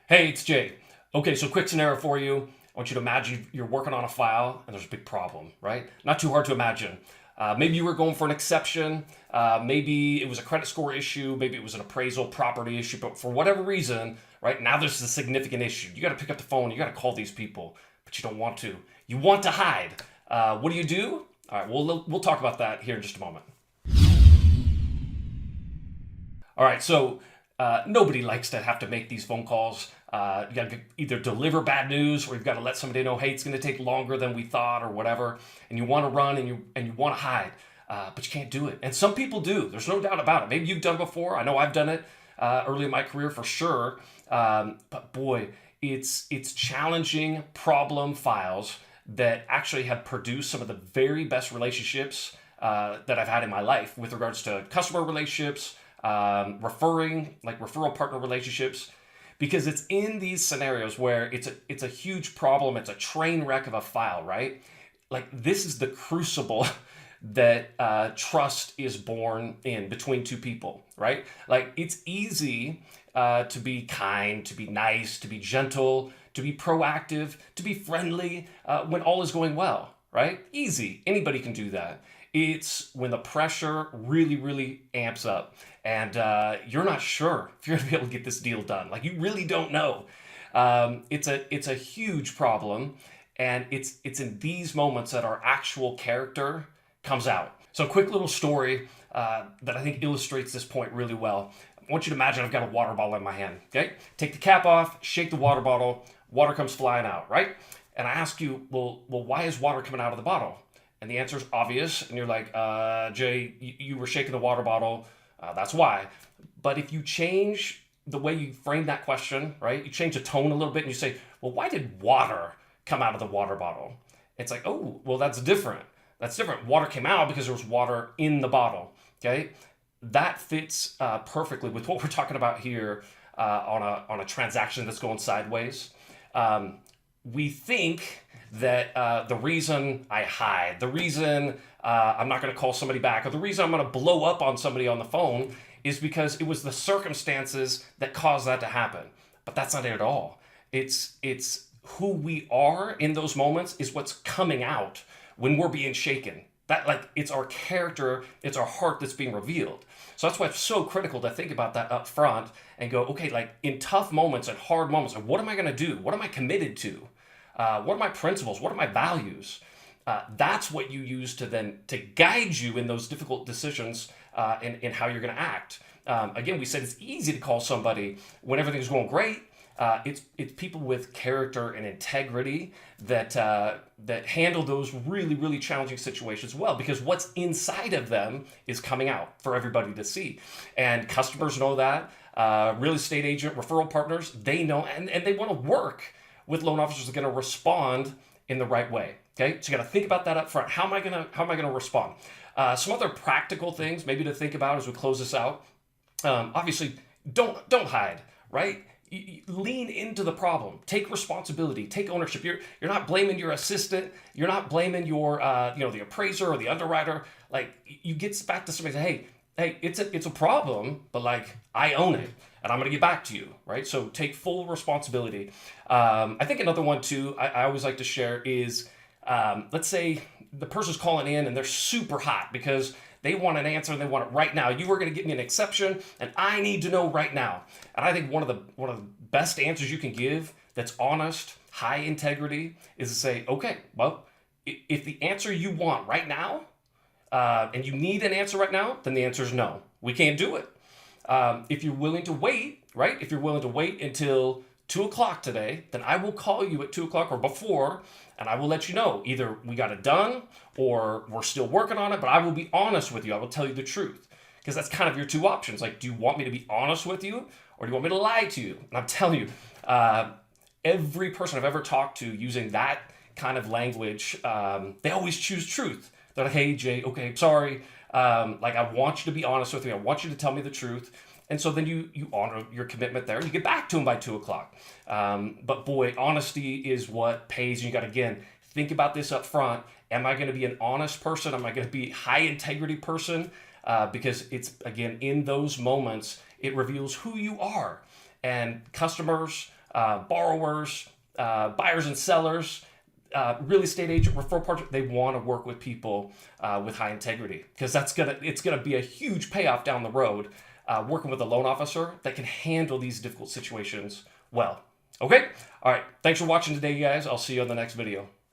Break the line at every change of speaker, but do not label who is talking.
Hey, it's Jay. Okay, so quick scenario for you. I want you to imagine you're working on a file and there's a big problem, right? Not too hard to imagine. Maybe you were going for an exception. Maybe it was a credit score issue. Maybe it was an appraisal property issue. But for whatever reason, right now there's a significant issue. You got to pick up the phone. You got to call these people, but you don't want to. You want to hide. What do you do? All right, we'll talk about that here in just a moment. All right, so nobody likes to have to make these phone calls. You got to either deliver bad news or you've got to let somebody know, hey, it's going to take longer than we thought or whatever. And you want to run and you want to hide, but you can't do it. And some people do. There's no doubt about it. Maybe you've done it before. I know I've done it early in my career for sure. But boy, it's challenging problem files that actually have produced some of the very best relationships that I've had in my life with regards to customer relationships, referral partner relationships, because it's in these scenarios where it's a huge problem, it's a train wreck of a file, right? Like this is the crucible that trust is born in between two people, right? Like it's easy to be kind, to be nice, to be gentle, to be proactive, to be friendly when all is going well, right? Easy. Anybody can do that. It's when the pressure really, really amps up and you're not sure if you're going to be able to get this deal done. Like you really don't know. It's a huge problem, and it's in these moments that our actual character comes out. So, a quick little story that I think illustrates this point really well. I want you to imagine I've got a water bottle in my hand. Okay, take the cap off, shake the water bottle, water comes flying out, right? And I ask you, well, why is water coming out of the bottle? And the answer is obvious, and you're like, Jay, you were shaking the water bottle. That's why. But if you change the way you frame that question, right? You change the tone a little bit, and you say, well, why did water come out of the water bottle? It's like, oh, well, that's different. That's different. Water came out because there was water in the bottle. Okay, that fits perfectly with what we're talking about here on a transaction that's going sideways. We think that the reason I hide, the reason I'm not going to call somebody back, or the reason I'm going to blow up on somebody on the phone is because it was the circumstances that caused that to happen. But that's not it at all. It's who we are in those moments is what's coming out when we're being shaken. That like it's our character, it's our heart that's being revealed. So that's why it's so critical to think about that up front and go, okay, like in tough moments and hard moments, like, what am I going to do? What am I committed to? What are my principles? What are my values? That's what you use to guide you in those difficult decisions in how you're going to act. Again, we said it's easy to call somebody when everything's going great. It's people with character and integrity that handle those really, really challenging situations well, because what's inside of them is coming out for everybody to see. And customers know that. Real estate agent, referral partners, they know, and they want to work with loan officers that are going to respond in the right way. Okay, so you got to think about that up front. How am I gonna respond? Some other practical things maybe to think about as we close this out. Obviously, don't hide. Right? Lean into the problem. Take responsibility. Take ownership. You're not blaming your assistant. You're not blaming your the appraiser or the underwriter. Like you get back to somebody and say, hey, it's a problem, but like I own it and I'm gonna get back to you, right? So take full responsibility. I think another one too, I always like to share is, let's say the person's calling in and they're super hot because they want an answer and they want it right now. You are going to give me an exception, and I need to know right now. And I think one of the best answers you can give that's honest, high integrity, is to say, okay, well, if the answer you want right now, and you need an answer right now, then the answer is no. We can't do it. If you're willing to wait, right? If you're willing to wait until 2 o'clock today, then I will call you at 2 o'clock or before, and I will let you know either we got it done or we're still working on it. But I will be honest with you. I will tell you the truth, because that's kind of your two options. Like, do you want me to be honest with you, or do you want me to lie to you? And I'm telling you, every person I've ever talked to using that kind of language, they always choose truth. They're like, hey, Jay, okay, sorry. Like, I want you to be honest with me. I want you to tell me the truth. And so then you honor your commitment there and you get back to them by 2 o'clock. But boy, honesty is what pays. And you got to, again, think about this up front. Am I going to be an honest person? Am I going to be a high integrity person? Because it's, again, in those moments, it reveals who you are. And customers, borrowers, buyers and sellers, real estate agent, referral partner, they want to work with people with high integrity, because it's gonna be a huge payoff down the road, working with a loan officer that can handle these difficult situations well. Okay? All right. Thanks for watching today, guys. I'll see you on the next video.